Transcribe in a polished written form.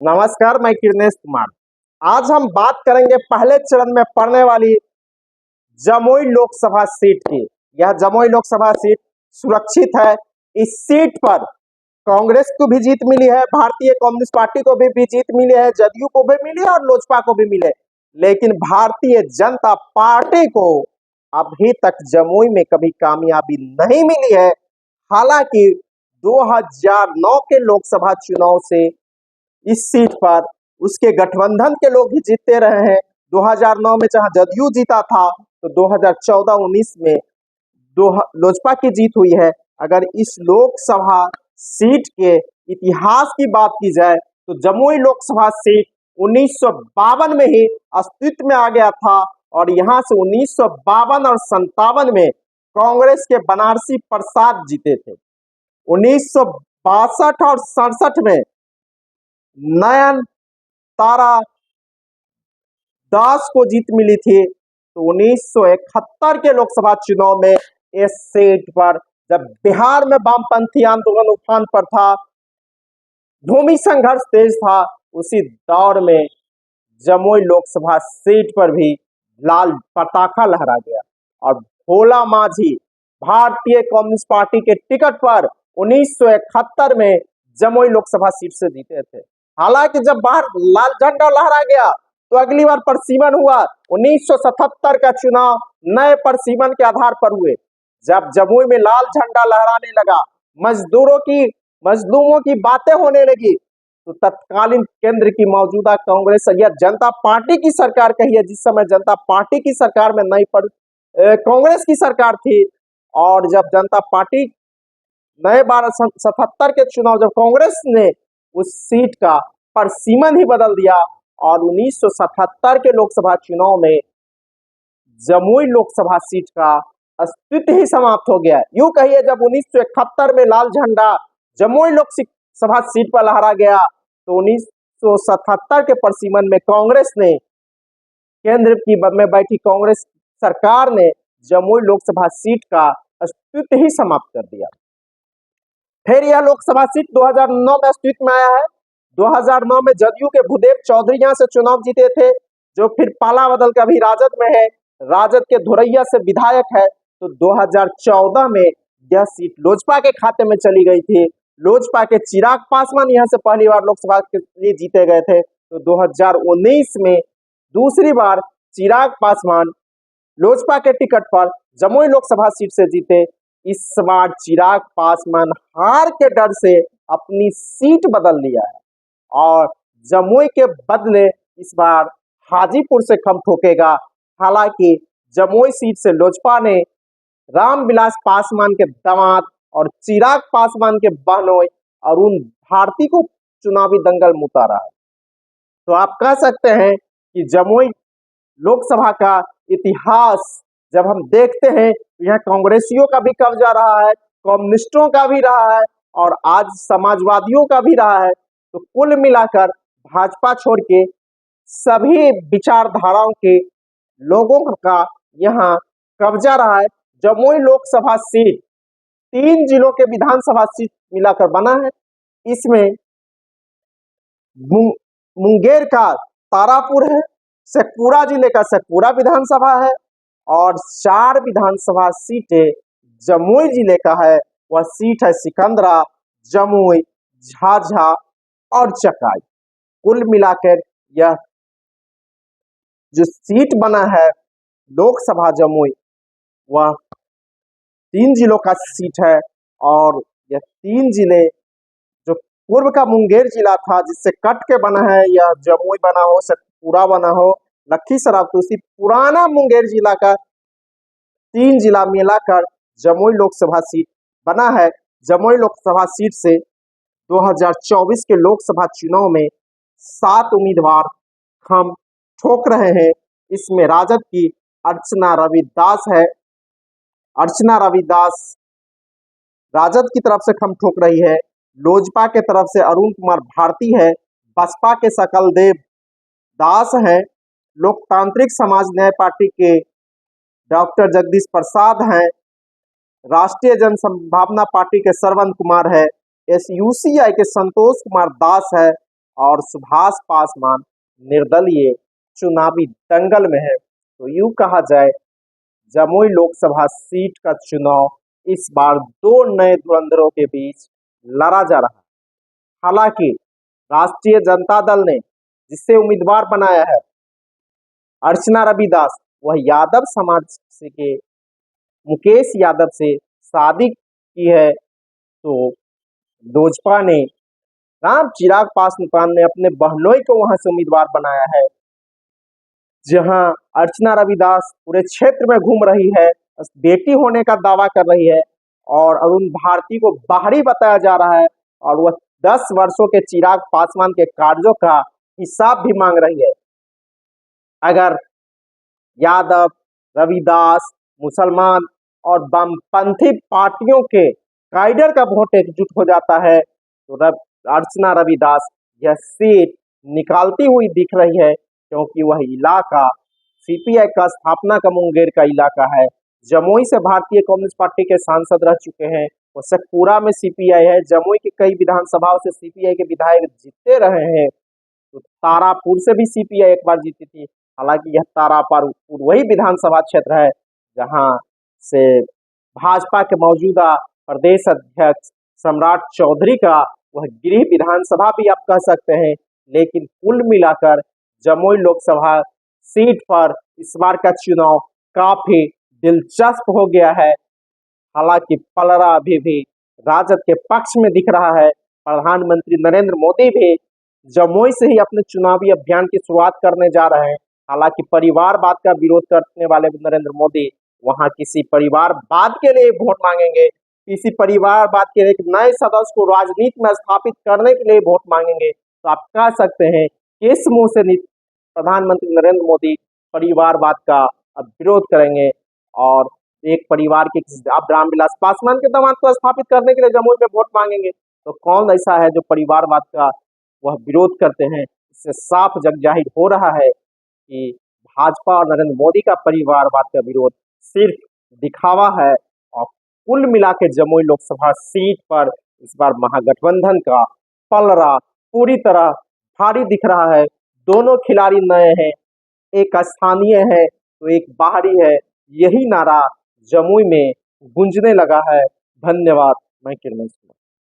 नमस्कार, मैं किरनेश कुमार। आज हम बात करेंगे पहले चरण में पड़ने वाली जमुई लोकसभा सीट की। यह जमुई लोकसभा सीट सुरक्षित है। इस सीट पर कांग्रेस को भी जीत मिली है, भारतीय कम्युनिस्ट पार्टी को भी जीत मिली है, जदयू को भी मिली है और लोजपा को भी मिले, लेकिन भारतीय जनता पार्टी को अभी तक जमुई में कभी कामयाबी नहीं मिली है। हालांकि 2009 के लोकसभा चुनाव से इस सीट पर उसके गठबंधन के लोग ही जीतते रहे हैं। 2009 में जहां जदयू जीता था, तो 2014-19 में लोजपा की जीत हुई है। अगर इस लोकसभा सीट के इतिहास की बात की जाए तो जमुई लोकसभा सीट 1952 में ही अस्तित्व में आ गया था और यहां से 1952 और 57 में कांग्रेस के बनारसी प्रसाद जीते थे। 1962 और 67 में नयन तारा दास को जीत मिली थी। तो 1971 के लोकसभा चुनाव में इस सीट पर जब बिहार में वामपंथी आंदोलन उफान पर था, भूमि संघर्ष तेज था, उसी दौर में जमुई लोकसभा सीट पर भी लाल पताका लहरा गया और भोला माझी भारतीय कम्युनिस्ट पार्टी के टिकट पर 1971 में जमुई लोकसभा सीट से जीते थे। हालांकि जब बाहर लाल झंडा लहरा गया तो अगली बार परसीमन हुआ। 1977 का चुनाव नए परसीमन के आधार पर हुए। जब जमुई में लाल झंडा लहराने लगा, मजलूमों की बातें होने लगी, तो तत्कालीन केंद्र की मौजूदा कांग्रेस या जनता पार्टी की सरकार कही है, जिस समय जनता पार्टी की सरकार में नहीं पर कांग्रेस की सरकार थी, और जब जनता पार्टी नए 77 के चुनाव जब कांग्रेस ने उस सीट का परसीमन ही बदल दिया और 1977 के लोकसभा चुनाव में जमुई लोकसभा सीट का अस्तित्व ही समाप्त हो गया। यूं कहिए, जब 1971 में लाल झंडा जमुई लोकसभा सीट पर लहरा गया तो 1977 के परसीमन में कांग्रेस ने, केंद्र की में बैठी कांग्रेस सरकार ने जमुई लोकसभा सीट का अस्तित्व ही समाप्त कर दिया। फिर यह लोकसभा सीट 2009 में अस्तित्व में आया है। 2009 में जदयू के भूदेव चौधरी यहां से चुनाव जीते थे, जो फिर पाला बदल के अभी राजद में है। राजद के धोरैया से विधायक है। तो 2014 में यह सीट लोजपा के खाते में चली गई थी। लोजपा के चिराग पासवान यहां से पहली बार लोकसभा के लिए जीते गए थे। तो 2019 में दूसरी बार चिराग पासवान लोजपा के टिकट पर जमुई लोकसभा सीट से जीते। इस बार चिराग पासवान हार के डर से अपनी सीट बदल लिया है और जमुई के बदले इस बार हाजीपुर से खम ठोकेगा। हालांकि जमुई सीट से लोजपा ने रामविलास पासवान के दामाद और चिराग पासवान के बहनोई अरुण भारती को चुनावी दंगल में उतारा है। तो आप कह सकते हैं कि जमुई लोकसभा का इतिहास जब हम देखते हैं तो यहाँ कांग्रेसियों का भी कब्जा रहा है, कम्युनिस्टों का भी रहा है और आज समाजवादियों का भी रहा है। तो कुल मिलाकर भाजपा छोड़ के सभी विचारधाराओं के लोगों का यहाँ कब्जा रहा है। जमुई लोकसभा सीट 3 जिलों के विधानसभा सीट मिलाकर बना है। इसमें मुंगेर का तारापुर है, शेखपुरा जिले का शेखपुरा विधानसभा है और 4 विधानसभा सीटें जमुई जिले का है। वह सीट है सिकंदरा, जमुई, झाझा और चकाई। कुल मिलाकर यह जो सीट बना है लोकसभा जमुई, वह 3 जिलों का सीट है और यह 3 जिले जो पूर्व का मुंगेर जिला था जिससे कट के बना है, यह जमुई बना हो, शेखपुरा बना हो, लखीसराय, तो उसी पुराना मुंगेर जिला का 3 जिला मिलाकर जमुई लोकसभा सीट बना है। जमुई लोकसभा सीट से 2024 के लोकसभा चुनाव में 7 उम्मीदवार हम ठोक रहे हैं। इसमें राजद की अर्चना रविदास है। अर्चना रविदास राजद की तरफ से खम ठोक रही है। लोजपा के तरफ से अरुण कुमार भारती है। बसपा के सकलदेव दास है। लोकतांत्रिक समाज न्याय पार्टी के डॉक्टर जगदीश प्रसाद हैं। राष्ट्रीय जन संभावना पार्टी के श्रवण कुमार है। एसयूसीआई के संतोष कुमार दास है और सुभाष पासवान निर्दलीय चुनावी दंगल में है। तो यूं कहा जाए, जमुई लोकसभा सीट का चुनाव इस बार दो नए धुरंधरों के बीच लड़ा जा रहा है। हालांकि राष्ट्रीय जनता दल ने जिससे उम्मीदवार बनाया है अर्चना रविदास, वह यादव समाज से के मुकेश यादव से शादी की है। तो लोजपा ने राम चिराग पासवान ने अपने बहनोई को वहां से उम्मीदवार बनाया है, जहां अर्चना रविदास पूरे क्षेत्र में घूम रही है, बेटी होने का दावा कर रही है और अरुण भारती को बाहरी बताया जा रहा है और वह 10 वर्षों के चिराग पासवान के कार्यों का हिसाब भी मांग रही है। अगर यादव, रविदास, मुसलमान और वामपंथी पार्टियों के काइडर का वोट एकजुट हो जाता है तो अर्चना रविदास यह सीट निकालती हुई दिख रही है, क्योंकि वह इलाका सीपीआई का स्थापना का मुंगेर का इलाका है। जमुई से भारतीय कम्युनिस्ट पार्टी के सांसद रह चुके हैं, वो शेखपुरा में सीपीआई है, जमुई की कई विधानसभाओं से सीपीआई के विधायक जीतते रहे हैं। तो तारापुर से भी सीपीआई एक बार जीती थी। हालांकि यह तारापुर वही विधानसभा क्षेत्र है जहां से भाजपा के मौजूदा प्रदेश अध्यक्ष सम्राट चौधरी का वह गृह विधानसभा भी आप कह सकते हैं। लेकिन कुल मिलाकर जमुई लोकसभा सीट पर इस बार का चुनाव काफी दिलचस्प हो गया है। हालांकि पलड़ा अभी भी राजद के पक्ष में दिख रहा है। प्रधानमंत्री नरेंद्र मोदी भी जमुई से ही अपने चुनावी अभियान की शुरुआत करने जा रहे हैं। हालांकि परिवारवाद का विरोध करने वाले नरेंद्र मोदी वहां किसी परिवारवाद के लिए वोट मांगेंगे, किसी परिवारवाद के एक नए सदस्य को राजनीति में स्थापित करने के लिए वोट मांगेंगे। तो आप कह सकते हैं कि इस मुंह से प्रधानमंत्री नरेंद्र मोदी परिवारवाद का अब विरोध करेंगे और एक परिवार के आप रामविलास पासवान के दामाद को स्थापित करने के लिए जमुई में वोट मांगेंगे। तो कौन ऐसा है जो परिवारवाद का वह विरोध करते हैं? इससे साफ जग जाहिर हो रहा है कि भाजपा और नरेंद्र मोदी का परिवारवाद का विरोध सिर्फ दिखावा है। और कुल मिला के जमुई लोकसभा सीट पर इस बार महागठबंधन का पलड़ा पूरी तरह भारी दिख रहा है। दोनों खिलाड़ी नए हैं, एक स्थानीय है तो एक बाहरी है। यही नारा जमुई में गूंजने लगा है। धन्यवाद। मैं किरण।